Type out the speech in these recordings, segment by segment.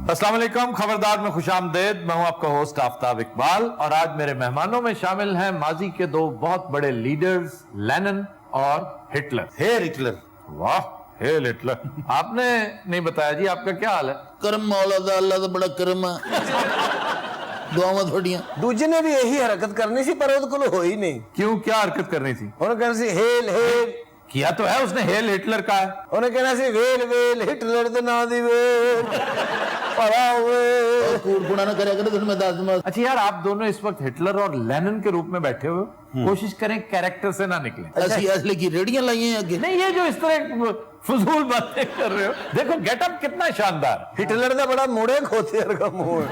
अस्सलाम वालेकुम, खबरदार में खुशामदेद। मैं हूं आपका होस्ट आफ्ताब इकबाल और आज मेरे मेहमानों में शामिल हैं माजी के दो बहुत बड़े लीडर्स, लेनिन और हिटलर। हेर हिटलर। वाह, हेल हिटलर। आपने नहीं बताया जी, आपका क्या हाल है? करम मौला दा, अल्लाह दा बड़ा करम है। दुआवां थोड़ियां। दूजे ने भी यही हरकत करनी सी पर ਉਹਦੇ ਕੋਲ ਹੋਈ नहीं। क्यों, क्या हरकत करनी थी? ਉਹਨੇ कहना सी हेल हेल, किया तो है उसने, हेल हिटलर का है। ਉਹਨੇ कहना सी वेल वेल, हिटलर दे नाम दी वेल भरा हुए। कूड़पुड़ा ना करे तेन मैं दस दूंगा। अच्छा यार, आप दोनों इस वक्त हिटलर और लेनिन के रूप में बैठे हुए हो, कोशिश करें कैरेक्टर से ना निकले। असली असली की रेडियां लाई हैं आगे। नहीं, ये जो इस तरह फजूल बातें कर रहे हो, देखो गेटअप कितना शानदार। हिटलर दा बड़ा मुड़े खोते वर्गा मुंह।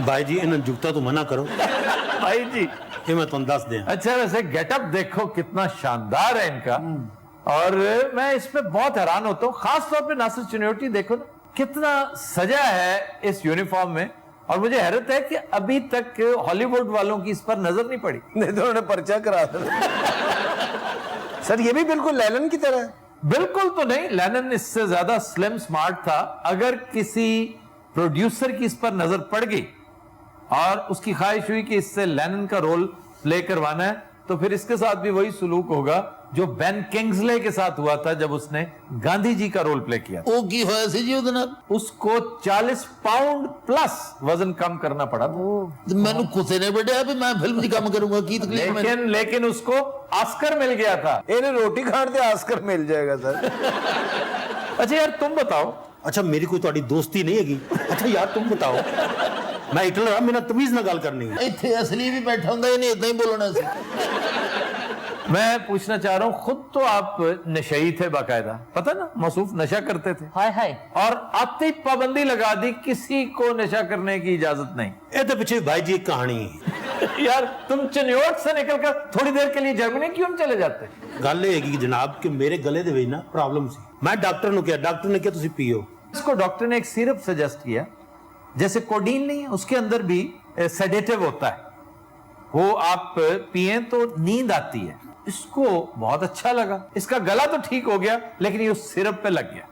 भाई जी इन जुगता तो मना करो भाई जी, ये मैं तुम दस दें। अच्छा वैसे गेटअप देखो कितना शानदार है इनका, और मैं इस पे बहुत हैरान होता हूँ। खास तौर पे नासिर चिन्योटी देखो ना, कितना सजा है इस यूनिफॉर्म में, और मुझे हैरत है कि अभी तक हॉलीवुड वालों की इस पर नजर नहीं पड़ी। नहीं तो उन्होंने पर्चा करा दिया। सर ये भी बिल्कुल लेनिन की तरह है। बिल्कुल तो नहीं, लेनिन इससे ज्यादा स्लिम स्मार्ट था। अगर किसी प्रोड्यूसर की इस पर नजर पड़ गई और उसकी ख्वाहिश हुई कि इससे लेनिन का रोल प्ले करवाना है, तो फिर इसके साथ भी वही सुलूक होगा जो बेन किंग्सले के साथ हुआ था जब उसने गांधी जी का रोल प्ले किया। ओ की होया सी जी उहदे नाल? उसको 40 पाउंड प्लस वजन कम करना पड़ा था। मैनू कुत्ते ने बढ़िया भी मैं फिल्म दी काम करूंगा की तकलीफ में। लेकिन उसको ऑस्कर मिल गया था। इन्हें रोटी खाने से ऑस्कर मिल जाएगा सर। अच्छा यार तुम बताओ। अच्छा मेरी कोई तुम्हारी दोस्ती नहीं हैगी। अच्छा यार तुम बताओ, मैं हिटलर मेरा तमीज ना गल करनी है। इत्थे असली भी बैठा हुंदा, इन्हें इदां ही बोलना सी। मैं पूछना चाह रहा हूं, खुद तो आप नशई थे बाकायदा, पता ना, मौसूफ नशा करते थे। हाय हाय। और आते ही पाबंदी लगा दी, किसी को नशा करने की इजाजत नहीं। ये तो पीछे भाई जी एक कहानी है। यार तुम चिन्योट से निकलकर थोड़ी देर के लिए जर्मनी क्यों नहीं चले जाते? गल ये है जनाब कि मेरे गले दे विच ना प्रॉब्लम सी। मैं डॉक्टर नु कहा, डॉक्टर ने कहा तुसी पियो। इसको डॉक्टर ने एक सिरप सजेस्ट किया, जैसे कोडीन नहीं है, उसके अंदर भी सेडेटिव होता है, वो आप पिए तो नींद आती है। इसको बहुत अच्छा लगा, इसका गला तो ठीक हो गया, लेकिन ये उस सिरप पे लग गया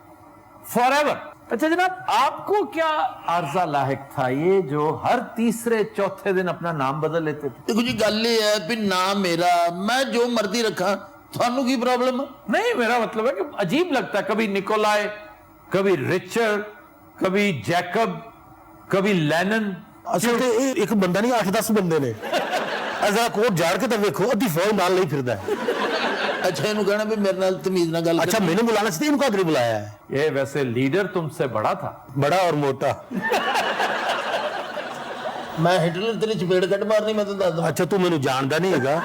फॉरएवर। अच्छा जनाब, आपको क्या आर्जा लाहिक था ये जो हर तीसरे चौथे दिन अपना नाम बदल लेते थे? देखो जी गल ये है भी नाम मेरा, मैं जो मर्जी रखा, थानू की प्रॉब्लम है? नहीं, मेरा मतलब है कि अजीब लगता है, कभी निकोलाई, कभी रिचर्ड, कभी जैकब, कभी लेनिन। असल ते एक बंदा नहीं 8-10 बंदे ने। ऐसा कोट झाड़ के तो देखो अद्धी फौज नाल नहीं फिरदा है। अच्छा इन्हों कहना भी मेरे नाल तमीज ना गल। अच्छा मैंने बुलाना चाहिए, इनको आदरी बुलाया है। ये वैसे लीडर तुमसे बड़ा था, बड़ा और मोटा। मैं हिटलर तेरी चपेड़ कट मारनी, मैं तो दस दूं। अच्छा तू मैनू जानदा नहीं हैगा,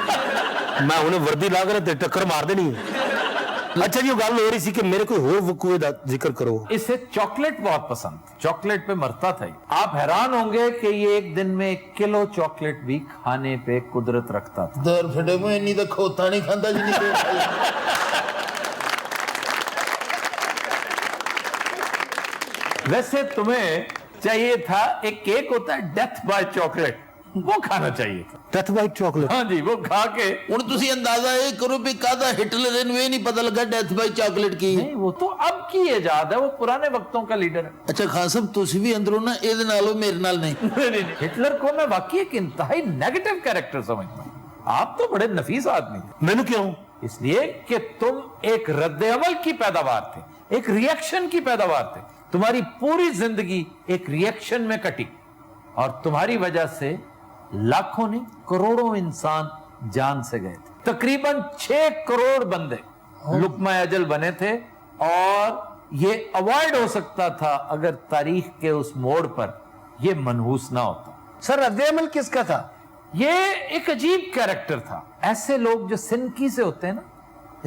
मैं उन्हें वर्दी ला के ते टक्कर मार देनी है। अच्छा जी गल हो रही सी कि मेरे कोई होर वकूए दा जिक्र करो। इसे चॉकलेट बहुत पसंद, चॉकलेट पे मरता था। आप हैरान होंगे कि ये एक दिन में 1 किलो चॉकलेट भी खाने पे कुदरत रखता था। दर फटे में इन्नी तो खोता नहीं खांदा जिन्नी तो। वैसे तुम्हें चाहिए था, एक केक होता है डेथ बाय चॉकलेट, वो खाना चाहिए था। Death by chocolate? हाँ जी, वो खा के। हुण तुसी अंदाजा ये करो भी कादा हिटलर इन्हें ये नहीं पता लगा डेथ बाय चॉकलेट की। नहीं, वो तो अब की इजाद है, वो पुराने वक्तों का लीडर है। अच्छा खान साहब तुसी भी अंदरों ना इहदे नाल हो, मेरे नाल नहीं। नहीं, हिटलर को मैं वाकई एक इंतहाई नेगेटिव कैरेक्टर समझता हूँ। आप तो बड़े नफीस आदमी थे। मैंने क्यों? इसलिए कि तुम एक रद्द अमल की पैदावार थे, एक रिएक्शन की पैदावार थे। तुम्हारी पूरी जिंदगी एक रिएक्शन में कटी, और तुम्हारी वजह से लाखों नहीं करोड़ों इंसान जान से गए थे। तकरीबन 6 करोड़ बंदे लुकमा अजल बने थे, और ये अवॉइड हो सकता था अगर तारीख के उस मोड़ पर ये मनहूस ना होता। सर रद्द-ए-अमल किसका था? ये एक अजीब कैरेक्टर था। ऐसे लोग जो सिनकी से होते हैं ना,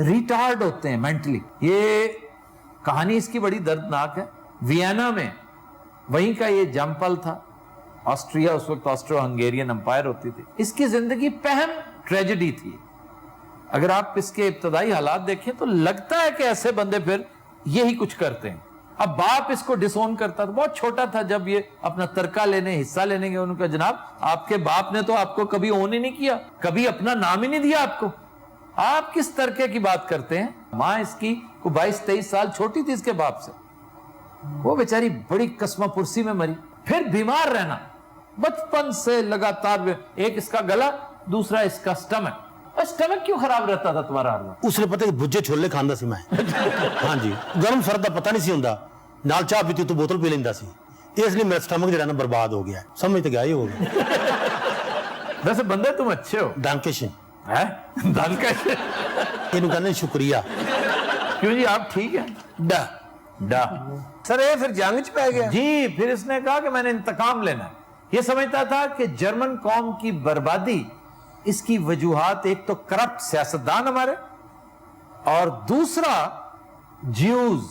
रिटार्ड होते हैं मेंटली। ये कहानी इसकी बड़ी दर्दनाक है। वियना में वहीं का ये जमपल था। ऑस्ट्रिया उस वक्त ऑस्ट्रो हंगेरियन अंपायर होती थी। इसकी जिंदगी पहम ट्रेजेडी थी। अगर आप इसके इब्तदाई हालात देखें तो लगता है कि ऐसे बंदे फिर यही कुछ करते हैं। अब बाप इसको डिसोन करता था, बहुत छोटा था जब ये अपना तरका लेने, हिस्सा लेने गए। उन्होंने कहा जनाब आपके बाप ने तो आपको कभी ओन ही नहीं किया, कभी अपना नाम ही नहीं दिया आपको, आप किस तरके की बात करते हैं। मां इसकी को 22-23 साल छोटी थी इसके बाप से। वो बेचारी बड़ी कस्मापुरसी में मरी। फिर बीमार रहना, बचपन से लगातार, एक इसका गला, दूसरा इसका स्टमक। और स्टमक क्यों खराब रहता था तुम्हारा हर वक्त? उसने पता कि भुज्जे छोले खांदा सी मैं। हाँ जी, गर्म सर्द का पता नहीं सी हुंदा, नाल चाह पीती तो बोतल पी लेंदा सी, इसलिए मेरा स्टमक जो ना बर्बाद हो गया। समझ तो गया ही होगा। वैसे बंदे तुम अच्छे हो। डांकेशन है दानकेशन। इन्हों कहने शुक्रिया। क्यों जी, आप ठीक है? डा डा सर ये फिर जंग च पै गया। जी, फिर इसने कहा कि मैंने इंतकाम लेना है। यह समझता था कि जर्मन कौम की बर्बादी, इसकी वजूहात एक तो करप्ट सियासतदान हमारे, और दूसरा ज्यूज,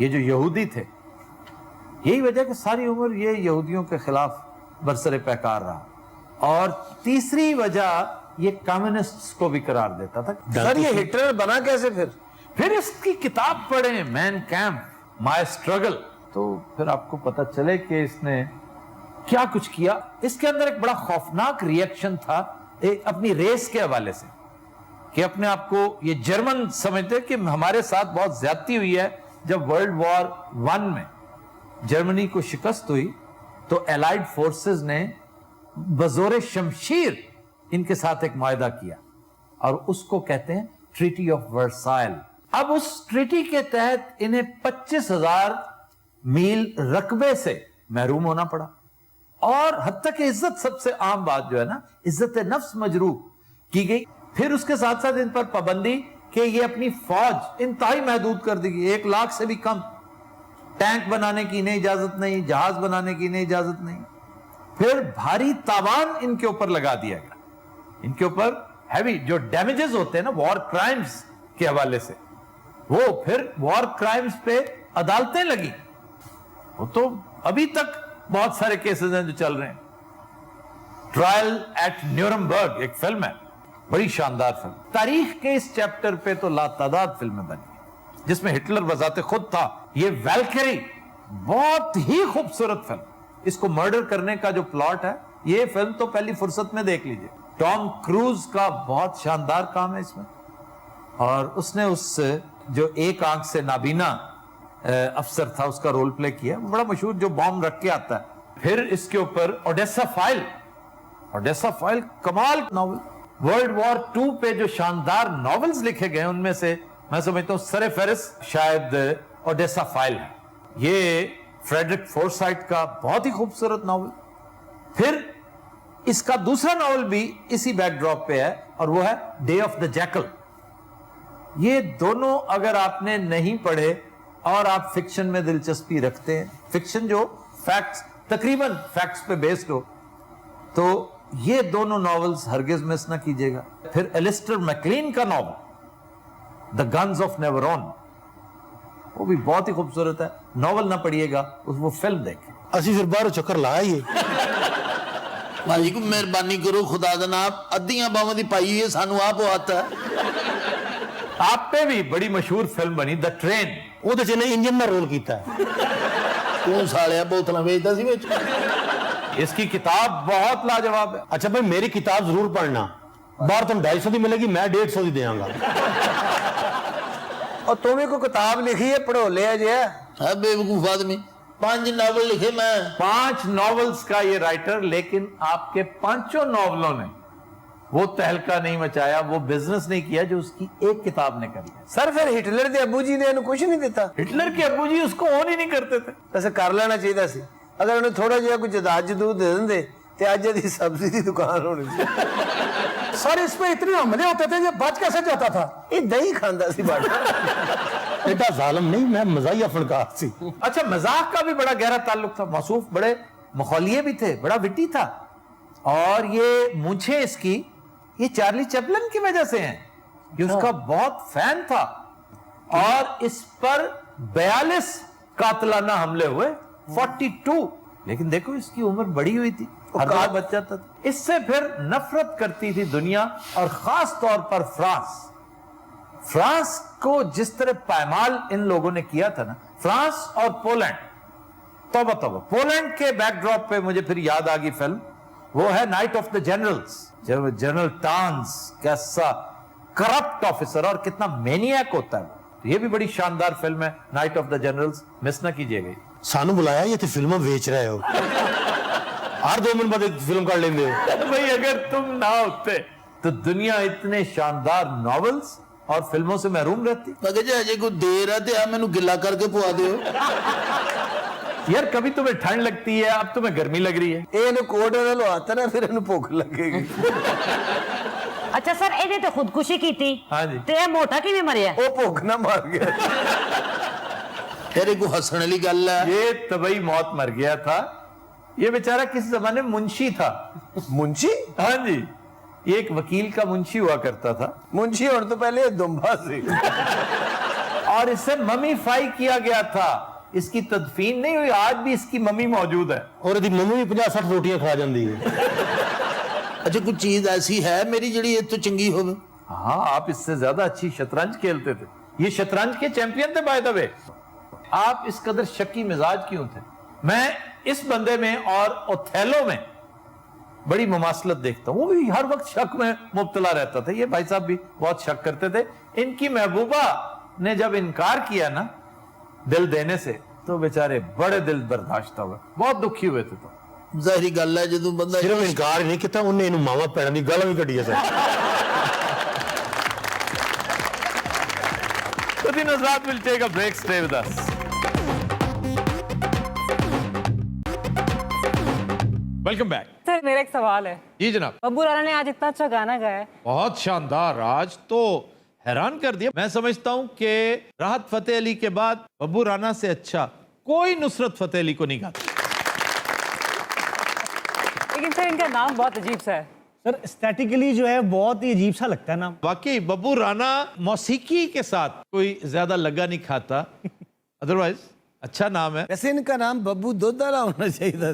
ये जो यहूदी थे। यही वजह कि सारी उम्र ये यहूदियों के खिलाफ बरसरे पैकार रहा। और तीसरी वजह ये कम्युनिस्ट्स को भी करार देता था। सर ये हिटलर बना कैसे फिर इसकी किताब पढ़े, मैन कैम्प, माय स्ट्रगल, तो फिर आपको पता चले कि इसने क्या कुछ किया। इसके अंदर एक बड़ा खौफनाक रिएक्शन था एक अपनी रेस के हवाले से, कि अपने आप को ये जर्मन समझते कि हमारे साथ बहुत ज्यादती हुई है। जब वर्ल्ड वॉर 1 में जर्मनी को शिकस्त हुई तो एलाइड फोर्सेस ने बजोरे शमशीर इनके साथ एक मुआहदा किया, और उसको कहते हैं ट्रीटी ऑफ वर्साइल। अब उस ट्रीटी के तहत इन्हें 25,000 मील रकबे से महरूम होना पड़ा, और हत्ता कि इज्जत, सबसे आम बात जो है ना, इज्जत नफ्स मजरूह की गई। फिर उसके साथ साथ इन पर पाबंदी कि ये अपनी फौज इंतहाई महदूद कर दी गई, 1 लाख से भी कम। टैंक बनाने की नहीं इजाजत नहीं, जहाज बनाने की नहीं इजाजत नहीं। फिर भारी तावान इनके ऊपर लगा दिया गया, इनके ऊपर हैवी जो डैमेजेस होते हैं ना वॉर क्राइम्स के हवाले से, वो फिर वॉर क्राइम्स पे अदालतें लगी। वो तो अभी तक बहुत सारे केसेस हैं जो चल रहे हैं। ट्रायल एट न्यूरमबर्ग एक फिल्म है, बड़ी शानदार फिल्म। तारीख के इस चैप्टर पे तो लातादाद फिल्में बनी, जिसमें हिटलर बजाते खुद था। ये वैल्केरी बहुत ही खूबसूरत फिल्म, इसको मर्डर करने का जो प्लॉट है, ये फिल्म तो पहली फुर्सत में देख लीजिए। टॉम क्रूज का बहुत शानदार काम है इसमें, और उसने उस जो एक आंख से नाबीना अफसर था उसका रोल प्ले किया, बड़ा मशहूर, जो बॉम्ब रख के आता है। फिर इसके ऊपर ओडेसा फाइल कमाल नॉवल। वर्ल्ड वॉर 2 पे जो शानदार नॉवेल्स लिखे गए उनमें से मैं समझता हूं सरे फेरिस शायद ओडेसा फाइल है। ये फ्रेडरिक फोर्साइट का बहुत ही खूबसूरत नॉवल। फिर इसका दूसरा नॉवल भी इसी बैकड्रॉप पे है, और वो है डे ऑफ द जैकल। ये दोनों अगर आपने नहीं पढ़े और आप फिक्शन में दिलचस्पी रखते हैं, फिक्शन जो फैक्ट्स, तकरीबन फैक्ट्स पे बेस्ड हो, तो ये दोनों नॉवेल्स हरगिज मिस ना कीजिएगा। फिर एलिस्टर मैकलीन का नॉवल द गन्स ऑफ नेवरोन, वो भी बहुत ही खूबसूरत है। नॉवल ना पढ़िएगा, वो फिल्म देखें। असि फिर बाहरों चक्कर लाइए। भाजी को मेहरबानी करो, खुदा दा नाम, अद्धियां बावां दी पाई है, सानू आप आता आप पे भी बड़ी मशहूर फिल्म बनी द ट्रेन, ਉਹਦੇ ਚ ਨੇ ਇੰਜਨ ਦਾ ਰੋਲ ਕੀਤਾ ਹੈ। तू सालिया बोतलां बेचदा सी विच। इसकी किताब बहुत लाजवाब है। अच्छा भाई मेरी किताब जरूर पढ़ना, बाहर तुम 250 की मिलेगी, मैं 150 की देंगा। और तुम्हें को किताब लिखी है, पढ़ो लिया जे है बेवकूफ आदमी, 5 नॉवल लिखे मैं। 5 नॉवेल्स का ये राइटर, लेकिन आपके 5 नॉवलों ने वो तहलका नहीं मचाया, वो बिजनेस नहीं किया जो उसकी एक किताब ने कर लिया। सर फिर हिटलर के अबू जी ने इन्हें कुछ नहीं दिता? हिटलर के अब्बू जी उसको ऑन ही नहीं करते थे। वैसे कर लेना चाहिए सी, अगर उन्हें थोड़ा जिहा कुछ जदाद जदूद दे देंगे तो आज यदि सब्जी की दुकान होनी थी। सर इस पे इतने हमले होते थे, ये बच कैसे जाता था? ये दही खांदा सी बाटा। एडा जालिम नहीं, मैं मजाहिया फनकार सी। अच्छा, मजाक का भी बड़ा गहरा ताल्लुक था। मौसूफ बड़े मखौलिये भी थे, बड़ा विटी था, और ये मूंछें इसकी ये चार्ली चैपलिन की वजह से हैं। ये उसका बहुत फैन था, और इस पर 42 कातलाना हमले हुए, 42। लेकिन देखो इसकी उम्र बड़ी हुई थी, हर बार बच जाता था। इससे फिर नफरत करती थी दुनिया, और खास तौर पर फ्रांस को जिस तरह पायमाल इन लोगों ने किया था ना, फ्रांस और पोलैंड, तौबा तौबा। पोलैंड के बैकड्रॉप पे मुझे फिर याद आ गई फिल्म, वो है night of the generals. General Tanz कैसा करप्ट ऑफिसर और कितना मैनियक होता है। ये भी बड़ी शानदार फिल्म है, night of the generals, miss ना कीजिएगा। सानू बुलाया ये तो फिल्म बेच रहे हो हर 2 मिनट बाद एक फिल्म कर लेंगे हो। भाई अगर तुम ना होते तो दुनिया इतने शानदार नॉवेल्स और फिल्मों से महरूम रहती। मैं कहा अजे कोई देर है तो मैनू गिला करके पुआ दियो। यार कभी तुम्हें ठंड लगती है, अब तुम्हें गर्मी लग रही है। ਇਹਨੂੰ ਕੋਟ ਨਾਲ ਲਵਾਤਾ ਨਾ ਫਿਰ ਇਹਨੂੰ ਭੁੱਖ ਲੱਗੇਗੀ। ਅੱਛਾ ਸਰ, ਇਹਨੇ ਤਾਂ ਖੁਦਕੁਸ਼ੀ ਕੀਤੀ। ਹਾਂਜੀ। ਤੇ ਇਹ ਮੋਟਾ ਕਿਵੇਂ ਮਰਿਆ? ਉਹ ਭੁੱਖ ਨਾ ਮਾਰ ਗਿਆ। यार ये कोई हसन वाली गल है? ये तबई मौत मर गया था। ये बेचारा किस जमाने में मुंशी था। ਮੁੰਸ਼ੀ हाँ जी, ये एक वकील का मुंशी हुआ करता था ਮੁੰਸ਼ੀ ਹੋਣ ਤੋਂ ਪਹਿਲੇ ਇਹ ਦੁੰਬਾ ਸੀ। और इसे ममीफाई किया गया था। इसकी तदफीन नहीं हुई, आज भी इसकी मम्मी मौजूद है। और यदि मम्मी भी 50-60 रोटियां खा जाती है। अच्छा कोई चीज ऐसी है मेरी जड़ी तो चंगी हो? हाँ, आप इससे ज्यादा अच्छी शतरंज खेलते थे। ये शतरंज के चैंपियन थे बाय द वे। आप इस कदर शक्की मिजाज क्यों थे? मैं इस बंदे में और ओथेलो में बड़ी मुमासलत देखता हूं। वो भी हर वक्त शक में मुब्तला रहता था। ये भाई साहब भी बहुत शक करते थे। इनकी महबूबा ने जब इनकार किया ना दिल देने से, तो बेचारे बड़े दिल बर्दाश्त हुए, बहुत दुखी हुए थे। तो जाहिर गल है जो बंदा सिर्फ इनकार ही नहीं किया उन्हें इन्हें मावा पैरों की गल भी कटी है सर। तो दिन रात will take a break, stay with us. Welcome back. Sir मेरा एक सवाल है। जी जनाब। बब्बू राणा ने आज इतना अच्छा गाना गाया है। बहुत शानदार, आज तो हैरान कर दिया। मैं समझता हूं कि राहत फतेह अली के बाद बब्बू राणा से अच्छा कोई नुसरत फतेह अली को नहीं गाता। लेकिन सर इनका नाम बहुत अजीब सा है। सर एस्थेटिकली जो है बहुत ही अजीब सा लगता है नाम। वाकई बब्बू राणा मौसीकी के साथ कोई ज्यादा लगा नहीं खाता। अदरवाइज अच्छा नाम है। वैसे इनका नाम बब्बू दूध वाला होना चाहिए था।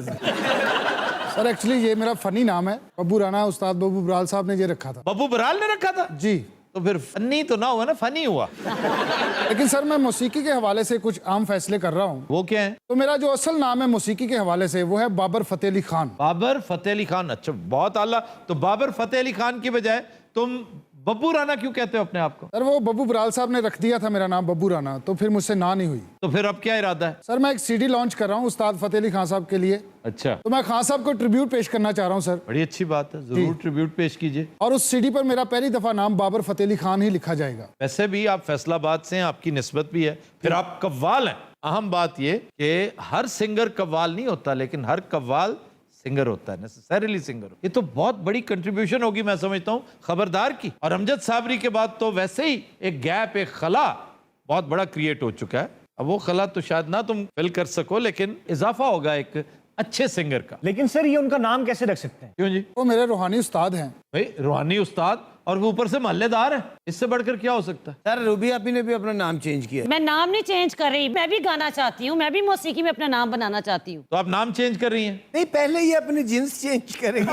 सर एक्चुअली ये मेरा फनी नाम है, बब्बू राणा। उस्ताद बब्बू बराल साहब ने ये रखा था। बब्बू बराल ने रखा था? जी। तो फिर फनी तो ना हुआ ना, फनी हुआ। लेकिन सर मैं मौसीकी के हवाले से कुछ आम फैसले कर रहा हूँ। वो क्या है? तो मेरा जो असल नाम है मौसीकी के हवाले से वो है बाबर फतेह अली खान। बाबर फतेह अली खान। अच्छा, बहुत आला। तो बाबर फतेह अली खान की बजाय तुम बब्बू राणा क्यों कहते हो अपने आप को? सर वो बब्बू बराल साहब ने रख दिया था मेरा नाम बब्बू राणा, तो फिर मुझसे ना नहीं हुई। तो फिर अब क्या इरादा है? सर मैं एक सीडी लॉन्च कर रहा हूँ उस्ताद फतेह अली खान साहब के लिए। अच्छा, तो मैं खान साहब को ट्रिब्यूट पेश करना चाह रहा हूँ सर। बड़ी अच्छी बात है, जरूर ट्रिब्यूट पेश कीजिए। और उस सीडी पर मेरा पहली दफा नाम बाबर फतेह अली खान ही लिखा जाएगा। वैसे भी आप फैसलाबाद से हैं, आपकी निस्बत भी है, फिर आप कव्वाल हैं। अहम बात ये कि हर सिंगर कव्वाल नहीं होता, लेकिन हर कव्वाल सिंगर होता है, नेसेसरीली सिंगर। ये तो बहुत बड़ी कंट्रीब्यूशन होगी मैं समझता हूँ खबरदार की। और अमजद साबरी के बाद तो वैसे ही एक गैप, एक खला बहुत बड़ा क्रिएट हो चुका है। अब वो खला तो शायद ना तुम फिल कर सको, लेकिन इजाफा होगा एक अच्छे सिंगर का। लेकिन सर ये उनका नाम कैसे रख सकते हैं? क्यों जी? वो मेरे रूहानी उस्ताद हैं। भाई रूहानी उस्ताद और वो ऊपर से मोहल्लेदार है, इससे बढ़कर क्या हो सकता है? सर रूबी आपी ने भी अपना नाम चेंज किया। मैं नाम नहीं चेंज कर रही, मैं भी गाना चाहती हूँ, मैं भी मौसीकी में अपना नाम बनाना चाहती हूँ। तो आप नाम चेंज कर रही हैं? नहीं, पहले ये अपनी जींस चेंज करेंगे।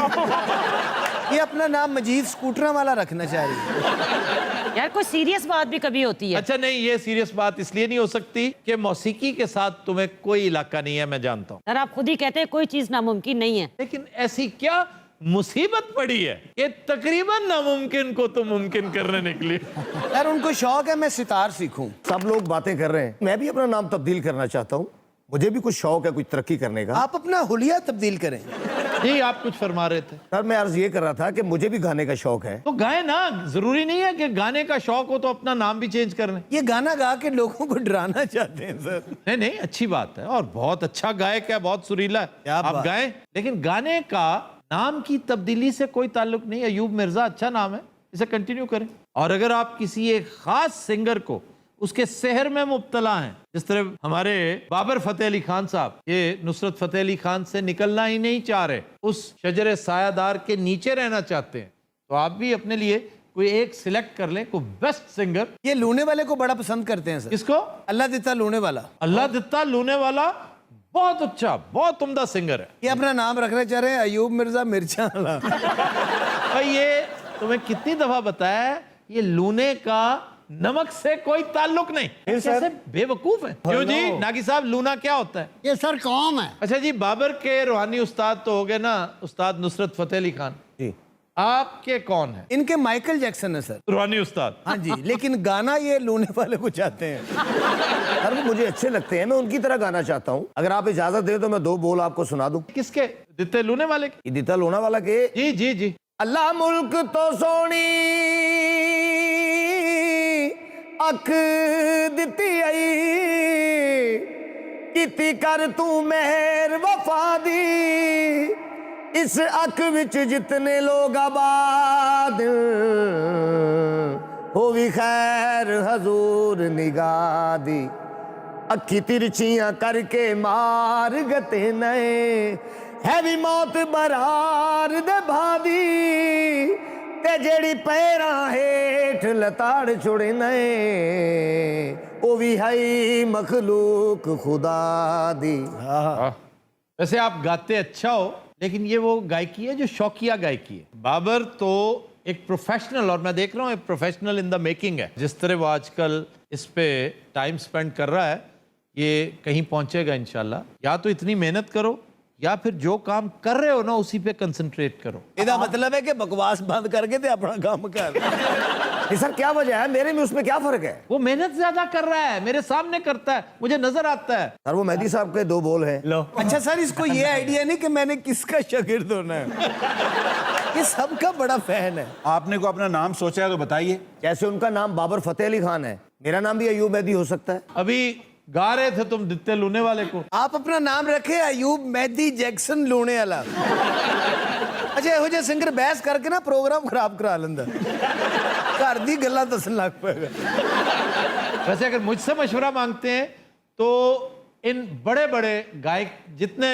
ये अपना नाम मजीद स्कूटरा वाला रखना चाह रही है। यार कोई सीरियस बात भी कभी होती है। अच्छा नहीं, ये सीरियस बात इसलिए नहीं हो सकती कि मौसीकी के साथ तुम्हें कोई इलाका नहीं है, मैं जानता हूँ। सर आप खुद ही कहते हैं कोई चीज नामुमकिन नहीं है। लेकिन ऐसी क्या मुसीबत पड़ी है कि तकरीबन नामुमकिन को तो मुमकिन करने निकली। यार उनको शौक है मैं सितार सीखूं। सब लोग बातें कर रहे हैं, मैं भी अपना नाम तब्दील करना चाहता हूँ। मुझे भी कुछ शौक है कुछ तरक्की करने का। आप अपना हुलिया तब्दील करें। जी आप कुछ फरमा रहे थे। सर मैं अर्ज ये कर रहा था कि मुझे भी गाने का शौक है। तो गाए ना, जरूरी नहीं है कि गाने का शौक हो तो अपना नाम भी चेंज कर लें। ये गाना गा के लोगों को डराना चाहते हैं सर। नहीं नहीं, अच्छी बात है और बहुत अच्छा गायक है, बहुत सुरीला है, क्या आप बात। गाएं। लेकिन गाने का नाम की तब्दीली से कोई ताल्लुक नहीं। अयूब मिर्जा अच्छा नाम है, इसे कंटिन्यू करें। और अगर आप किसी एक खास सिंगर को उसके सहर में मुब्तला हैं, जिस तरह हमारे बाबर फतेह अली खान साहब, ये नुसरत फतेह अली खान से निकलना ही नहीं चाह रहे, उस शजरे सायादार के नीचे रहना चाहते हैं, तो आप भी अपने लिए कोई एक सिलेक्ट कर लें, कोई बेस्ट सिंगर। ये लूने वाले को बड़ा पसंद करते हैं सर। किसको? अल्लाह दिता लूने वाला। अल्लाह दिता लूने वाला बहुत अच्छा, बहुत उम्दा सिंगर है। ये अपना नाम रखना चाह रहे हैं अयूब मिर्जा मिर्चा वाला। भाई ये तुम्हें कितनी दफा बताया है, ये लूने का नमक से कोई ताल्लुक नहीं। कैसे बेवकूफ है। क्यों जी नागी साहब, लूना क्या होता है? ये सर कौम है। अच्छा जी, बाबर के रूहानी उस्ताद तो हो गए ना, उस्ताद नुसरत फतेह अली खान जी आपके कौन है? इनके माइकल जैक्सन है सर। रूहानी उस्ताद। हाँ जी, लेकिन गाना ये लोने वाले को चाहते हैं। सर वो मुझे अच्छे लगते हैं, मैं उनकी तरह गाना चाहता हूँ। अगर आप इजाजत दे तो मैं 2 बोल आपको सुना दूं। किसके? दिते लूने वाले के? इदिता लोना वाला के। जी जी जी। अल्लाह मुल्क तो सोनी अख दिती आई, किती कर तू मेहर वफा दी, इस अख विच जितने लोग आबाद हो भी खैर हजूर निगाह दी, अखी तिरछियां करके मार गते नए, है भी मौत बरार दे भादी, ते जेड़ी पैरा हेठ लताड़ छुड़े नए, ओ भी है मखलूक खुदा दी। वैसे आप गाते अच्छा हो, लेकिन ये वो गायकी है जो शौकिया गायकी है। बाबर तो एक प्रोफेशनल, और मैं देख रहा हूँ एक प्रोफेशनल इन द मेकिंग है। जिस तरह वो आजकल इस पे टाइम स्पेंड कर रहा है, ये कहीं पहुंचेगा इंशाल्लाह। या तो इतनी मेहनत करो, या फिर जो काम कर रहे हो ना उसी पे कंसंट्रेट करो। इसका मतलब है कि बकवास बंद करके ते अपना काम कर। नहीं सर, क्या वजह है? मेरे में उसमें क्या फर्क है? वो मेहनत ज्यादा कर रहा है, मेरे सामने करता है, मुझे नजर आता है। सर वो मेहदी साहब के 2 बोल हैं। लो अच्छा सर, इसको ये आइडिया नहीं कि मैंने किसका शागिर्द होना है। ये सबका बड़ा फैन है। आपने को अपना नाम सोचा है तो बताइए। जैसे उनका नाम बाबर फतेह अली खान है, मेरा नाम भी अयूब मेहदी हो सकता है। अभी गा रहे थे तुम दित्ते लूने वाले को। आप अपना नाम रखे अयूब मेहदी जैक्सन लोने वाला। अच्छा, ਇਹੋ ਜਿਹੇ ਸਿੰਗਰ ਬਹਿਸ ਕਰਕੇ ਨਾ ਪ੍ਰੋਗਰਾਮ ਖਰਾਬ ਕਰਾ ਲੈਂਦਾ, घर दी गल्लां दसन लग पेगा। वैसे अगर मुझसे मशवरा मांगते हैं तो इन बड़े बड़े गायक जितने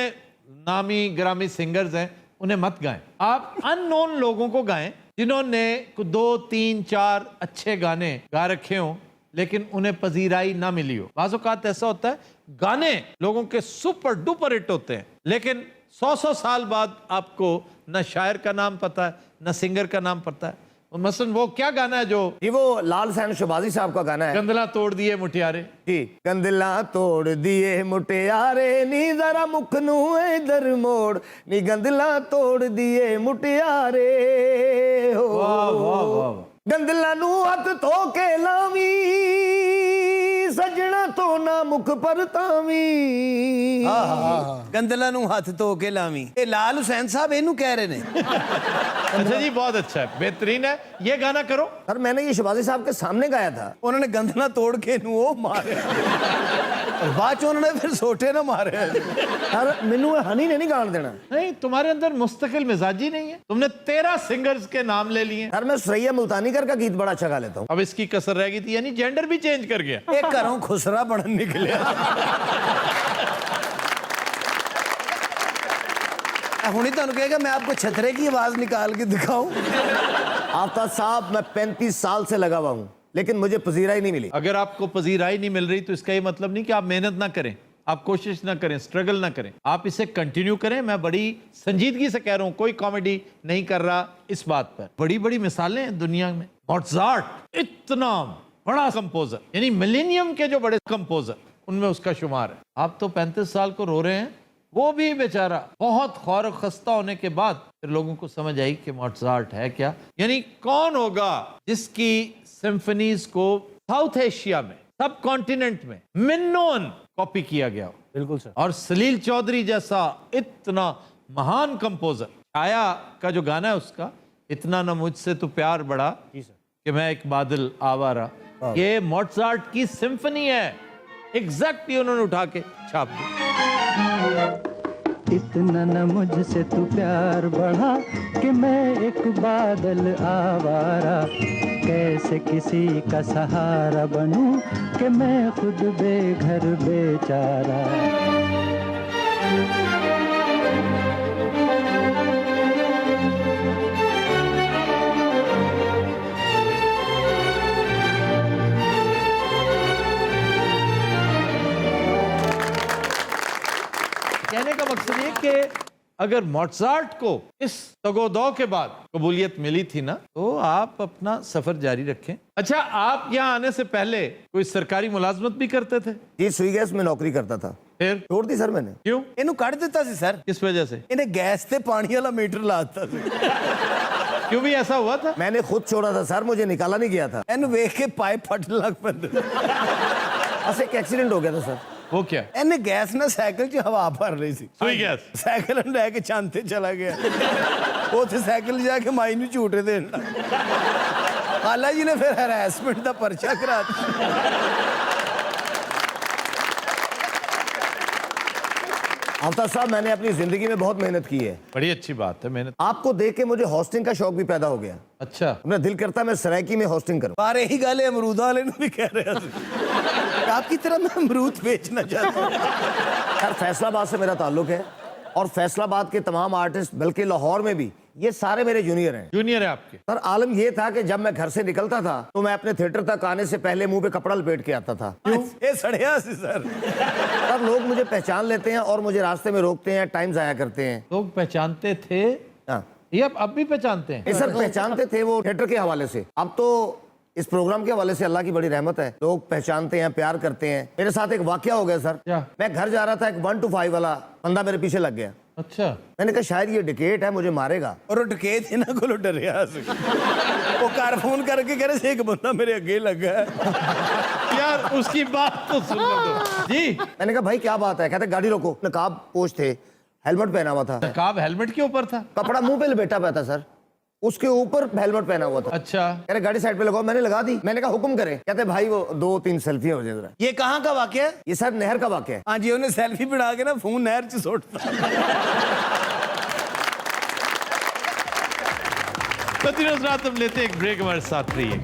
नामी ग्रामी सिंगर्स हैं उन्हें मत गाएं। आप अननोन लोगों को गाएं जिन्होंने 2, 3, 4 अच्छे गाने गा रखे हों, लेकिन उन्हें पजीराई ना मिली हो। बाज़ औक़ात ऐसा होता है गाने लोगों के सुपर डुपर हिट होते हैं, लेकिन 100 साल बाद आपको न शायर का नाम पता है न सिंगर का नाम पता है। मसलन वो क्या गाना है जो जी वो लाल सैन शहबाजी साहब का गाना है, गंदला तोड़ दिए मुटियारे। जी गंदला तोड़ दिए मुटियारे नी जरा मुख नू इधर मोड़, नी गंदला तोड़ दिए मुटियारे हो, वाह वाह वाह। गंदला नू हथ धो के लावी, सजना तो ना मुख पर तावी। गंदला नू हथ धो के लावी, ये लाल हुसैन साहब इनू कह रहे ने। अच्छा जी, बहुत अच्छा है, बेहतरीन है। ये गाना करो। सर मैंने ये शहबाजी साहब के सामने गाया था। उन्होंने गंदला तोड़ के नू वो मारे, बाद च उन्होंने फिर सोटे ना मारे। सर मैनू हनी ने नहीं गान देना। नहीं, तुम्हारे अंदर मुस्तकिल मिजाजी नहीं है। तुमने 13 सिंगर्स के नाम ले लिए। सर मैं सुरैया मुल्तानीकर का गीत बड़ा अच्छा गा लेता हूँ। अब इसकी कसर रह गई थी, यानी जेंडर भी चेंज कर गया। एक घरों खुसरा बन निकले। हुणी तुहानू कहेगा मैं आपको छतरे की आवाज निकाल के दिखाऊं। आफ्ताब साहब मैं 35 साल से लगा हुआ हूँ, लेकिन मुझे पजीराई नहीं मिली। अगर आपको पजीराई नहीं मिल रही तो इसका ये मतलब नहीं कि आप मेहनत ना करें, आप कोशिश ना करें, स्ट्रगल ना करें। आप इसे कंटिन्यू करें। मैं बड़ी संजीदगी से कह रहा हूं, कोई कॉमेडी नहीं कर रहा इस बात पर। बड़ी बड़ी मिसालें हैं दुनिया में। मोज़ार्ट इतना बड़ा कंपोजर, यानी मिलेनियम के जो बड़े कंपोजर, उनमें उसका शुमार है। आप तो 35 साल को रो रहे हैं, वो भी बेचारा बहुत खौर खस्ता होने के बाद फिर लोगों को समझ आई कि मोज़ार्ट है क्या। यानी कौन होगा जिसकी सिम्फनीज को साउथ एशिया में, सब कॉन्टिनेंट में मिन्नोन कॉपी किया गया हो। बिल्कुल सर। और सलील चौधरी जैसा इतना महान कंपोजर, छाया का जो गाना है उसका, इतना न मुझसे तो प्यार बढ़ा कि मैं एक बादल आवारा, ये मोज़ार्ट की सिम्फनी है। एग्जैक्टली उन्होंने उठा के छाप दी। इतना न मुझसे तू प्यार बढ़ा कि मैं एक बादल आवारा, कैसे किसी का सहारा बनूं कि मैं खुद बेघर बेचारा। कहने का मकसद ये कि अगर मोज़ार्ट को इस तगोदौ के बाद कबूलियत मिली थी ना, तो आप अपना सफर जारी रखें। अच्छा, आप यहाँ आने से पहले कोई सरकारी मुलाजमत भी करते थे? जी सुई गैस में नौकरी करता था, फिर छोड़ दी सर मैंने। क्यों? इनू कट दिता सी सर। किस वजह से? इन्हें गैस ते पानी वाला मीटर ला दिता सी। क्यों भी ऐसा हुआ था? मैंने खुद छोड़ा था सर, मुझे निकाला नहीं गया था। ਇਹਨੂੰ ਵੇਖ ਕੇ ਪਾਈਪ ਫਟਣ ਲੱਗ ਪੈਂਦੇ। बस एक एक्सीडेंट हो गया था सर। वो क्या? ਇਹਨੇ ਗੈਸ ਨਾਲ ਸਾਈਕਲ 'ਚ ਹਵਾ ਭਰ ਲਈ ਸੀ। सुई गैस। ਸਾਈਕਲ ਨੂੰ ਲੈ ਕੇ ਚੰਦ ਤੇ ਚਲਾ ਗਿਆ। ਉੱਥੇ ਸਾਈਕਲ ਜਾ ਕੇ ਮਾਈ ਨੂੰ ਝੂਟੇ ਦੇਣ ਲੱਗਾ। ਖਾਲਾ ਜੀ ਨੇ ਫਿਰ ਹੈਰੈਸਮੈਂਟ ਦਾ ਪਰਚਾ ਕਰਾ ਦਿੱਤਾ। अल्ताफ साहब, मैंने अपनी जिंदगी में बहुत मेहनत की है। बड़ी अच्छी बात है, मेहनत। आपको देख के मुझे होस्टिंग का शौक भी पैदा हो गया। अच्छा। मेरा दिल करता है मैं सरायकी में होस्टिंग करूं। पर यही गल है अमरूदा वाले भी कह रहे थे आपकी तरह मैं अमरूद बेचना चाहता हूँ। यार फैसलाबाद से मेरा ताल्लुक है और फैसलाबाद के तमाम आर्टिस्ट, बल्कि लाहौर में भी, ये सारे मेरे जूनियर हैं। जूनियर है आपके? सर आलम ये था कि जब मैं घर से निकलता था तो मैं अपने थिएटर तक आने से पहले मुंह पे कपड़ा लपेट के आता था। ये सड़िया सी सर। सर लोग मुझे पहचान लेते हैं और मुझे रास्ते में रोकते हैं, टाइम जाया करते हैं। लोग पहचानते थे? हाँ। ये अब भी पहचानते हैं? ये सर पहचानते थे वो थिएटर के हवाले से। अब तो इस प्रोग्राम के हवाले से अल्लाह की बड़ी रहमत है, लोग पहचानते हैं, प्यार करते हैं। मेरे साथ एक वाकया हो गया सर। क्या? मैं घर जा रहा था, एक 1 to 5 वाला बंदा मेरे पीछे लग गया। अच्छा। मैंने कहा शायद ये डिकेट है, मुझे मारेगा। और वो डकैत इन्हां कोलों डरिया सी। वो घर फोन करके कह रहे थे एक बंदा मेरे अगे लगा है। यार उसकी बात तो सुन लो जी। मैंने कहा भाई क्या बात है? कहते गाड़ी रोको। नकाब पोश थे, हेलमेट पहना हुआ था। नकाब हेलमेट के ऊपर था? कपड़ा मुंह पे लपेटा हुआ था सर, उसके ऊपर हेलमेट पहना हुआ था। अच्छा। कह रहे गाड़ी साइड पे लगाओ। मैंने लगा दी। मैंने कहा हुक्म करें। कहते भाई वो 2-3 सेल्फी हो जाए जरा। ये कहाँ का वाकया है? ये सर नहर का वाकया है। हाँ जी, उन्हें सेल्फी बना के ना फोन नहर च सुट्टा। रात हम लेते हैं एक ब्रेक, हमारे साथ रहिए।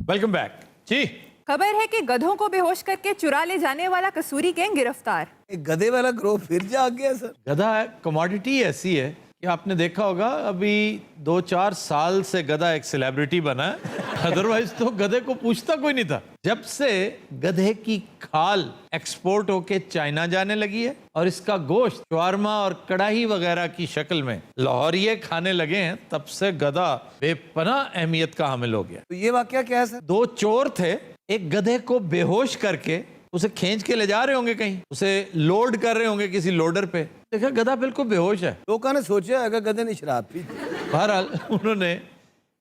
वेलकम बैक जी। खबर है कि गधों को बेहोश करके चुरा ले जाने वाला कसूरी गैंग गिरफ्तार। एक गधे वाला ग्रोह फिर जाग गया सर। गधा कमोडिटी ऐसी है कि आपने देखा होगा अभी 2-4 साल से गधा एक सेलिब्रिटी बना है। अदरवाइज तो गधे को पूछता कोई नहीं था। जब से गधे की खाल एक्सपोर्ट होके चाइना जाने लगी है और इसका गोश्त शवारमा और कड़ाही वगैरह की शक्ल में लाहौरिये खाने लगे हैं, तब से गधा बेपनाह अहमियत का हामिल हो गया। तो ये वाकया क्या है सर? 2 चोर थे, एक गधे को बेहोश करके उसे खींच के ले जा रहे होंगे कहीं, उसे लोड कर रहे होंगे किसी लोडर पे। देखा गधा बिल्कुल बेहोश है। लोगों ने सोचा है गधे ने शराब पी। बहरहाल उन्होंने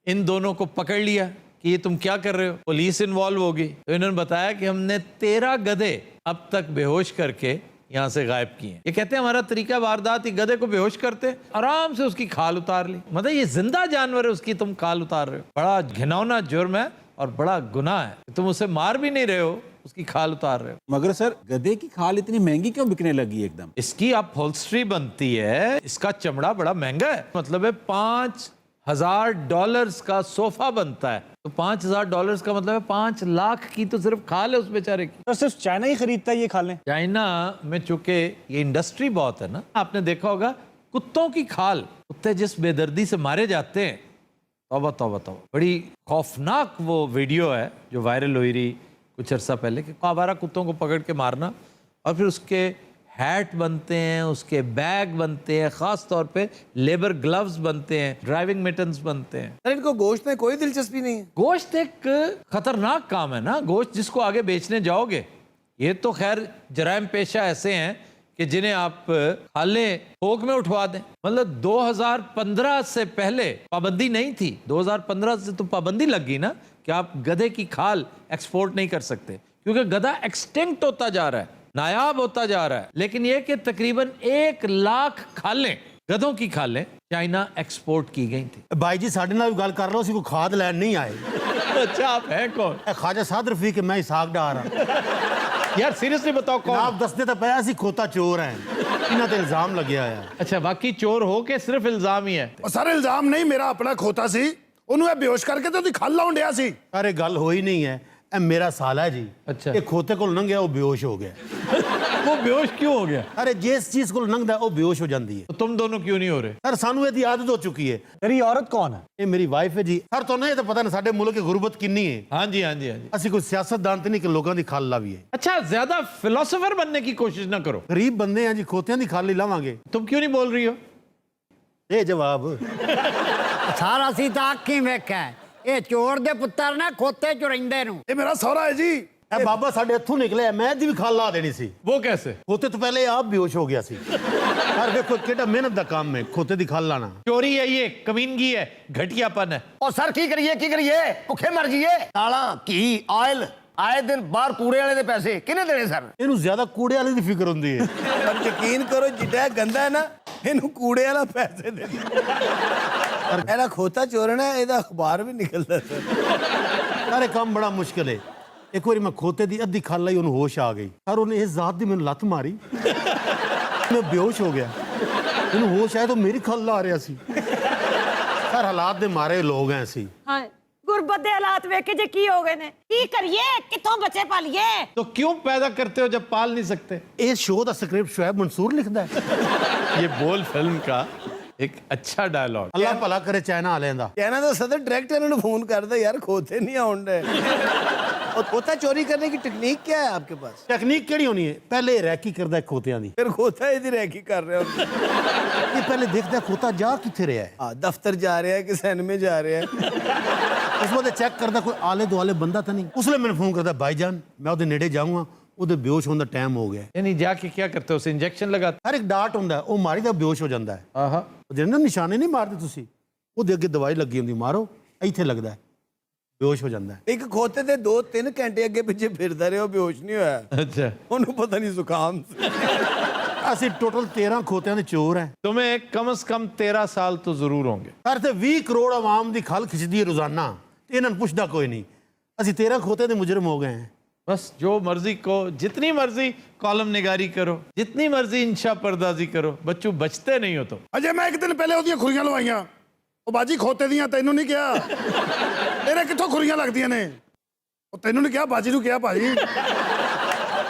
इन दोनों को पकड़ लिया कि ये तुम क्या कर रहे हो। पुलिस इन्वॉल्व होगी तो इन्होंने बताया कि हमने 13 गधे अब तक बेहोश करके यहाँ से गायब किए। ये कहते हैं हमारा तरीका वारदात ही गधे को बेहोश करते, आराम से उसकी खाल उतार ली। मतलब ये जिंदा जानवर है, उसकी तुम खाल उतार रहे हो। बड़ा घिनौना जुर्म है और बड़ा गुनाह है। तुम उसे मार भी नहीं रहे हो, उसकी खाल उतार रहे हो। मगर सर गधे की खाल इतनी महंगी क्यों बिकने लगी एकदम? इसकी अपहोल्स्ट्री बनती है, इसका चमड़ा बड़ा महंगा है। मतलब है $5,000 का सोफा बनता है, तो $5,000 का मतलब है 5 लाख की तो सिर्फ खाल है उस बेचारे की। तो सिर्फ चाइना ही खरीदता है ये खालें? चाइना में चूंकि ये इंडस्ट्री बहुत है ना, आपने देखा होगा कुत्तों की खाल, कुत्ते जिस बेदर्दी से मारे जाते हैं, तौबा तौबा तौबा। बड़ी खौफनाक वो वीडियो है जो वायरल हुई रही कुछ अर्सा पहले कि आवारा कुत्तों को पकड़ के मारना और फिर उसके हैट बनते हैं, उसके बैग बनते हैं, खास तौर पे लेबर ग्लव्स बनते हैं, ड्राइविंग मिटन्स बनते हैं। सर इनको गोश्त में कोई दिलचस्पी नहीं है? गोश्त एक खतरनाक काम है ना। गोश्त जिसको आगे बेचने जाओगे, ये तो खैर जराइम पेशा ऐसे हैं कि जिन्हें आप खालें थोक में उठवा दें। मतलब 2015 से पहले पाबंदी नहीं थी, 2015 से तो पाबंदी लग गई ना कि आप गधे की खाल एक्सपोर्ट नहीं कर सकते, क्योंकि गधा एक्सटिंक्ट होता जा रहा है, नायाब होता जा रहा है। लेकिन यह कि तकरीबन 1 लाख खालें, गधों की खालें चाइना एक्सपोर्ट की गई थी। भाई जी साढ़े नाल गल कर लो, उसी को खाद लैन नहीं आए। अच्छा आप हैं कौन? ख्वाजा साद रफी के मैं इसाक डार यार सीरियसली बताओ कौन? आप दसते तो पाया सी खोता चोर है, इन्हां ते इल्जाम लगे आया। अच्छा बाकी चोर हो के सिर्फ इल्जाम ही है? सारे इल्जाम नहीं, मेरा अपना खोता सी, ਉਹਨੂੰ ਬੇਹੋਸ਼ ਕਰਕੇ ਤੇ ਉਹਦੀ ਖੱਲ ਲਾਉਣ ਡਿਆ ਸੀ। अरे गल होई नहीं है, ए मेरा साला है जी। अच्छा। ये खोते को लंघिया वो बेहोश हो गया। वो बेहोश क्यों हो गया? अरे जिस चीज को लंघदा वो बेहोश हो जाती है। तो तुम दोनों क्यों नहीं हो रहे? सर सानू ਇਹਦੀ आदत हो चुकी है। तेरी औरत कौन है? ये मेरी वाइफ है जी। सर तो नहीं तो पता नहीं साडे मुल्क की गुरबत किन्नी है। हाँ जी हाँ जी हाँ जी। ਅਸੀਂ ਕੋਈ ਸਿਆਸਤਦਾਨ ਤੇ ਨਹੀਂ ਕਿ ਲੋਕਾਂ ਦੀ ਖੱਲ ਲਾਵੀਏ। अच्छा ज्यादा फिलोसोफर बनने की कोशिश ना करो। गरीब बंदे हैं जी, खोतियां दी खੱਲ ही लावांगे। तुम क्यों नहीं बोल रही हो? ये जवाब ਸਾਰਾ ਸੀ ਤਾਂ ਅੱਖੀਂ ਵੇਖਿਆ ਇਹ ਚੋਰ ਦੇ ਪੁੱਤਰ ਨੇ ਖੋਤੇ ਚ ਰਹਿੰਦੇ ਨੂੰ। ਇਹ ਮੇਰਾ ਸਹੁਰਾ ਹੈ ਜੀ, ਇਹ ਬਾਬਾ ਸਾਡੇ ਇੱਥੋਂ ਨਿਕਲਿਆ, ਮੈਂ ਇਹਦੀ ਵੀ ਖਾਲ ਲਾ ਦੇਣੀ ਸੀ। वो कैसे? ਖੋਤੇ ਤੋਂ ਪਹਿਲੇ ਆਪ ਬੇਹੋਸ਼ ਹੋ ਗਿਆ ਸੀ। ਪਰ ਵੇਖੋ ਕਿਹੜਾ ਮਿਹਨਤ ਦਾ ਕੰਮ ਹੈ ਖੋਤੇ ਦੀ ਖਾਲ ਲਾਣਾ। चोरी है ये, कमीनगी है, घटियापन है। ਉਹ ਸਰ ਕੀ ਕਰੀਏ ਭੁੱਖੇ ਮਰ ਜਾਈਏ। ਦਾਲਾਂ ਘੀ ਆਇਲ ਆਏ ਦਿਨ ਬਾਹਰ ਕੂੜੇ ਵਾਲੇ ਦੇ ਪੈਸੇ ਕਿਹਨੇ ਦੇਣੇ ਸਰ? ਇਹਨੂੰ ਜ਼ਿਆਦਾ ਕੂੜੇ ਵਾਲੇ ਦੀ ਫਿਕਰ ਹੁੰਦੀ ਹੈ। ਪਰ ਯਕੀਨ ਕਰੋ ਜਿੱਡਾ ਇਹ ਗੰਦਾ ਹੈ ਨਾ, ਇਹਨੂੰ ਕੂੜੇ ਵਾਲਾ ਪੈਸੇ ਦੇ ਇਹਦਾ ਖੋਤਾ ਚੋਰਨਾ, ਇਹਦਾ ਅਖਬਾਰ ਵੀ ਨਿਕਲਦਾ ਸਰ। ਸਾਰੇ ਕੰਮ ਬੜਾ ਮੁਸ਼ਕਿਲ ਹੈ। ਇੱਕ ਵਾਰੀ ਮੈਂ ਖੋਤੇ ਦੀ ਅੱਧੀ ਖਾਲ ਲਈ, ਉਹਨੂੰ ਹੋਸ਼ ਆ ਗਈ। ਪਰ ਉਹਨੇ ਇਸ ਜ਼ਾਤ ਦੀ ਮੈਨੂੰ ਲੱਤ ਮਾਰੀ, ਮੈਂ ਬੇਹੋਸ਼ ਹੋ ਗਿਆ। ਇਹਨੂੰ ਹੋਸ਼ ਆਇਆ ਤਾਂ ਮੇਰੀ ਖਾਲ ਲਾ ਰਿਹਾ ਸੀ। ਸਰ ਹਾਲਾਤ ਦੇ ਮਾਰੇ ਲੋਕ ਐ ਸੀ। ਹਾਂ ਗੁਰਬਤ ਦੇ ਹਾਲਾਤ ਵੇਖ ਕੇ ਜੇ ਕੀ ਹੋ ਗਏ ਨੇ, ਕੀ ਕਰੀਏ, ਕਿੱਥੋਂ ਬੱਚੇ ਪਾਲੀਏ? तो क्यों पैदा करते हो जब पाल नहीं सकते? ਇਸ ਸ਼ੋਅ ਦਾ ਸਕ੍ਰਿਪਟ ਸ਼ੁਐਬ ਮਨਸੂਰ ਲਿਖਦਾ ਹੈ। ये बोल फिल्म का एक अच्छा डायलॉग। ਅੱਲਾ ਭਲਾ ਕਰੇ ਚਾਈਨਾ ਵਾਲਿਆਂ ਦਾ। ਚਾਈਨਾ ਦਾ ਸਦਰ डायरेक्टर ਇਹਨਾਂ ਨੂੰ फोन करता यार खोते नहीं आउंड है। और खोता चोरी करने की टेक्निक क्या है आपके पास? ਟੈਕਨੀਕ ਕਿਹੜੀ ਹੋਣੀ ਹੈ? ਪਹਿਲੇ ਰੈਕੀ ਕਰਦਾ ਖੋਤਿਆਂ ਦੀ। फिर खोता इधर रैकी कर रहे हो? ਇਹ ਪਹਿਲੇ ਦੇਖਦਾ ਖੋਤਾ ਜਾ ਕਿੱਥੇ ਰਿਹਾ ਹੈ। हाँ दफ्तर जा रहे हैं कि सिनेमे जा रहे हैं। ਉਸ ਵੇਲੇ ਚੈੱਕ ਕਰਦਾ ਕੋਈ ਆਲੇ ਦੁਆਲੇ ਬੰਦਾ ਤਾਂ ਨਹੀਂ। ਉਸ ਲਈ ਮੈਨੂੰ ਫੋਨ ਕਰਦਾ ਭਾਈਜਾਨ ਮੈਂ ਉਹਦੇ ਨੇੜੇ ਜਾਊਂਗਾ, ਉਹਦੇ ਬੇਹੋਸ਼ ਹੋਣ ਦਾ ਟਾਈਮ ਹੋ ਗਿਆ। यानी जाके क्या करते हो? उसे इंजेक्शन लगाते? ਹਰ ਇੱਕ ਡਾਟ ਹੁੰਦਾ, ਉਹ ਮਾਰੀ ਦਾ ਬੇਹੋਸ਼ ਹੋ ਜਾਂਦਾ ਹੈ। आहा। ਜਿਹਨਾਂ ਨੂੰ ਨਿਸ਼ਾਨੇ ਨਹੀਂ ਮਾਰਦੇ ਤੁਸੀਂ, ਉਹਦੇ ਅੱਗੇ ਦਵਾਈ ਲੱਗੀ ਹੁੰਦੀ, ਮਾਰੋ ਇੱਥੇ ਲੱਗਦਾ ਹੈ, ਬੇਹੋਸ਼ ਹੋ ਜਾਂਦਾ ਹੈ। ਇੱਕ ਖੋਤੇ ਤੇ 2-3 ਘੰਟੇ ਅੱਗੇ ਪਿੱਛੇ ਫਿਰਦਾ ਰਿਹਾ, ਉਹ ਬੇਹੋਸ਼ ਨਹੀਂ ਹੋਇਆ। अच्छा। ਉਹਨੂੰ ਪਤਾ ਨਹੀਂ ਜ਼ੁਕਾਮ ਸੀ। ਅਸੀਂ ਟੋਟਲ 13 ਖੋਤਿਆਂ ਦੇ ਚੋਰ ਹੈ। तुम्हें कम से कम 13 साल तो जरूर होंगे। ਹਰ ਤੇ 20 ਕਰੋੜ ਆਵਾਮ ਦੀ ਖਲ ਖਿੱਚਦੀ ਹੈ ਰੋਜ਼ਾਨਾ, ਤੇ ਇਹਨਾਂ ਨੂੰ ਪੁੱਛਦਾ ਕੋਈ ਨਹੀਂ। ਅਸੀਂ 13 ਖੋਤਿਆਂ ਦੇ ਮੁਜਰਮ ਹੋ ਗਏ हैं। बस जो मर्जी को जितनी मर्जी कॉलम निगारी करो, जितनी मर्जी इंशा पर्दाजी करो, बच्चों बचते नहीं हो। तो ਅਜੇ ਮੈਂ ਇੱਕ ਦਿਨ ਪਹਿਲੇ ਉਹਦੀਆਂ ਖੁਰੀਆਂ ਲਵਾਈਆਂ। ਉਹ ਬਾਜੀ ਖੋਤੇ ਦੀਆਂ, ਤੈਨੂੰ ਨਹੀਂ ਕਿਹਾ। ਇਹਨੇ ਕਿੱਥੋਂ ਖੁਰੀਆਂ ਲੱਗਦੀਆਂ ਨੇ? ਉਹ ਤੈਨੂੰ ਨਹੀਂ ਕਿਹਾ, ਬਾਜੀ ਨੂੰ ਕਿਹਾ ਭਾਜੀ।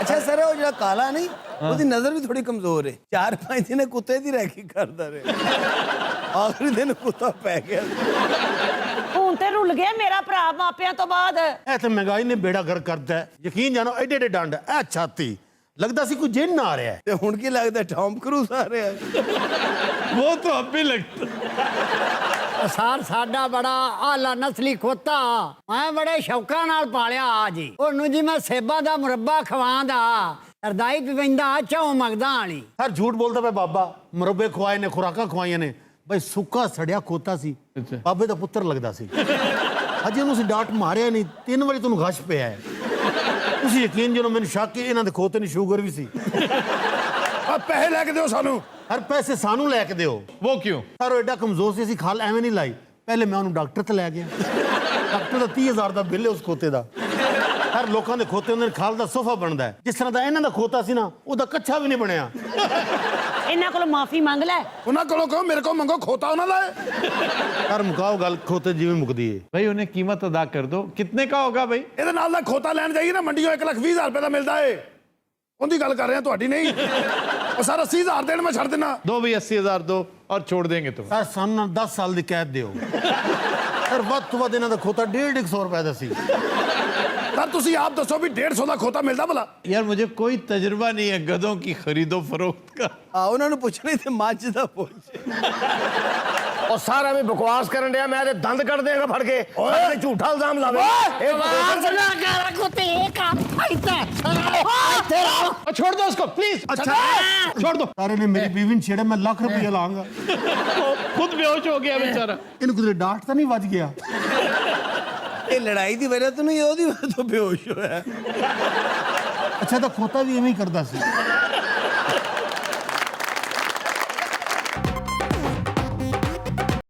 ਅੱਛਾ ਸਰ, ਉਹ ਜਿਹੜਾ ਕਾਲਾ ਨਹੀਂ, ਉਹਦੀ ਨਜ਼ਰ ਵੀ ਥੋੜੀ ਕਮਜ਼ੋਰ ਹੈ। 4-5 ਦਿਨ ਕੁੱਤੇ ਦੀ ਰੈਕੀ ਕਰਦਾ ਰਿਹਾ, ਆਖਰੀ ਦਿਨ ਕੁੱਤਾ ਪੈ ਗਿਆ। ਹੁਣ ਤੇ ਰੁੱਲ ਗਿਆ ਮੇਰਾ ਭਰਾ ਮਾਪਿਆਂ ਤੋਂ ਬਾਅਦ। ਇਹ ਤੇ ਮਹਿੰਗਾਈ ਨੇ ਬੇੜਾ ਗਰਕ ਕਰਤਾ ਹੈ। ਯਕੀਨ ਜਾਣੋ ਐਡੇ ਐਡੇ ਡੰਡ, ਇਹ ਛਾਤੀ ਲੱਗਦਾ ਸੀ ਕੋਈ ਜਿੰਨ ਆ ਰਿਹਾ ਹੈ। ਤੇ ਹੁਣ ਕੀ ਲੱਗਦਾ ਟੌਮ ਕਰੂਜ਼ ਆ ਰਿਹਾ? वो तो अब भी लगता। ਸਰ ਸਾਡਾ ਬੜਾ ਆਲਾ ਨਸਲੀ ਖੋਤਾ, ਮੈਂ ਬੜੇ ਸ਼ੌਕਾਂ ਨਾਲ ਪਾਲਿਆ ਆ ਜੀ। ਉਹਨੂੰ ਜੀ ਮੈਂ ਸੇਬਾਂ ਦਾ ਮੁਰੱਬਾ ਖਵਾਉਂਦਾ, ਸਰਦਾਈ ਪੀਵੈਂਦਾ, ਚਾਹ ਮੰਗਦਾ ਵਾਲੀ। ਸਰ ਝੂਠ ਬੋਲਦਾ ਪਿਆ ਬਾਬਾ। ਮੁਰੱਬੇ ਖਵਾਏ ਨੇ, ਖੁਰਾਕਾਂ ਖਵਾਈਆਂ ਨੇ। ਬਈ ਸੁੱਕਾ ਸੜਿਆ ਖੋਤਾ ਸੀ, ਬਾਬੇ ਦਾ ਪੁੱਤਰ ਲੱਗਦਾ ਸੀ। ਅਜੇ ਉਹਨੂੰ ਅਸੀਂ ਡਾਟ ਮਾਰਿਆ ਨਹੀਂ, 3 ਵਾਰੀ ਤੁਹਾਨੂੰ ਗਸ਼ ਪਿਆ ਹੈ। ਤੁਸੀਂ ਯਕੀਨ ਜਦੋਂ ਮੈਨੂੰ ਸ਼ੱਕ ਕਿ ਇਹਨਾਂ ਦੇ ਖੋਤੇ ਨੂੰ ਸ਼ੂਗਰ ਵੀ ਸੀ। ਆ ਪੈਸੇ ਲੈ ਕੇ ਦਿਓ ਸਾਨੂੰ। ਹਰ ਪੈਸੇ ਸਾਨੂੰ ਲੈ ਕੇ ਦਿਓ। वो क्यों? ਸਰ ਉਹ ਐਡਾ ਕਮਜ਼ੋਰ ਸੀ, ਅਸੀਂ ਖਾਲ ਐਵੇਂ ਨਹੀਂ ਲਾਈ। ਪਹਿਲੇ ਮੈਂ ਉਹਨੂੰ ਡਾਕਟਰ ਤੇ ਲੈ ਗਿਆ। ਡਾਕਟਰ ਦਾ 30,000 ਦਾ ਬਿੱਲ ਹੈ ਉਸ ਖੋਤੇ ਦਾ। ਹਰ ਲੋਕਾਂ ਦੇ ਖੋਤੇ ਹੁੰਦੇ ਨੇ, ਖਾਲ ਦਾ ਸੋਫਾ ਬਣਦਾ ਹੈ। ਜਿਸ ਤਰ੍ਹਾਂ ਦਾ ਇਹਨਾਂ ਦਾ ਖੋਤਾ ਸੀ ਨਾ, ਉਹਦਾ ਕੱਛਾ ਵੀ ਨਹੀਂ ਬਣਿਆ। ਇਹਨਾਂ ਕੋਲੋਂ ਮਾਫੀ ਮੰਗ ਲੈ। ਉਹਨਾਂ ਕੋਲੋਂ ਕਹੋ ਮੇਰੇ ਕੋਲ ਮੰਗੋ, ਖੋਤਾ ਉਹਨਾਂ ਦਾ ਹੈ। ਸਰ ਮੁਕਾਓ ਗੱਲ, ਖੋਤੇ ਜਿਵੇਂ ਮੁਕਦੀ ਹੈ। भाई उन्हें कीमत अदा कर दो। कितने का होगा भाई? ਇਹਦੇ ਨਾਲ ਦਾ ਖੋਤਾ ਲੈਣ ਜਾਈਏ ਨਾ ਮੰਡੀੋਂ 1,20,000 ਰੁਪਏ ਦਾ ਮਿਲਦਾ ਏ। ਉਹਦੀ ਗੱਲ ਕਰ ਰਿਹਾ, ਤੁਹਾਡੀ ਨਹੀਂ। ਉਹ ਸਰ 80,000 ਦੇਣ ਮੈਂ ਛੱਡ ਦਿੰਨਾ। दो भाई 80,000 दो और छोड़ देंगे तुम। ਸਰ ਸਾਨੂੰ 10 ਸਾਲ ਦੀ ਕੈਦ ਦਿਓ। ਸਰ ਵੱਧ ਤੋਂ ਵੱਧ ਇਹਨਾਂ ਦਾ ਖੋਤਾ 150 ਰੁਪਏ ਦਾ ਸੀ। ਸਰ ਤੁਸੀਂ ਆਪ ਦੱਸੋ ਵੀ 150 ਦਾ ਖੋਤਾ ਮਿਲਦਾ ਭਲਾ? यार मुझे कोई तजुर्बा नहीं है गधों की खरीदो फरोख्त का। ਆ ਉਹਨਾਂ ਨੂੰ ਪੁੱਛਣੀ ਤੇ ਮੱਝ ਦਾ ਪੁੱਛ। ਉਹ ਸਾਰਾ ਵੀ ਬਕਵਾਸ ਕਰਨ ਡਿਆ, ਮੈਂ ਤੇ ਦੰਦ ਕੱਢ ਦੇਗਾ ਫੜ ਕੇ। ਓਏ ਝੂਠਾ ਇਲਜ਼ਾਮ ਲਾਵੇ। छोड़ दो उसको प्लीज। अच्छा छोड़ दो। सारे ने मेरी बीवी ने छेड़ा, मैं लाख रुपया लाऊंगा। खुद बेहोश हो गया बेचारा। ਇਹਨੂੰ ਕਿਤੇ ਡਾਂਟ ਤਾਂ ਨਹੀਂ ਵੱਜ ਗਿਆ? ਇਹ ਲੜਾਈ ਦੀ ਵਜ੍ਹਾ ਤੋਂ ਨਹੀਂ, ਉਹਦੀ ਵਜ੍ਹਾ ਤੋਂ ਬੇਹੋਸ਼ ਹੋਇਆ। ਅੱਛਾ ਤਾਂ ਖੋਤਾ ਵੀ ਐਵੇਂ ਹੀ ਕਰਦਾ ਸੀ।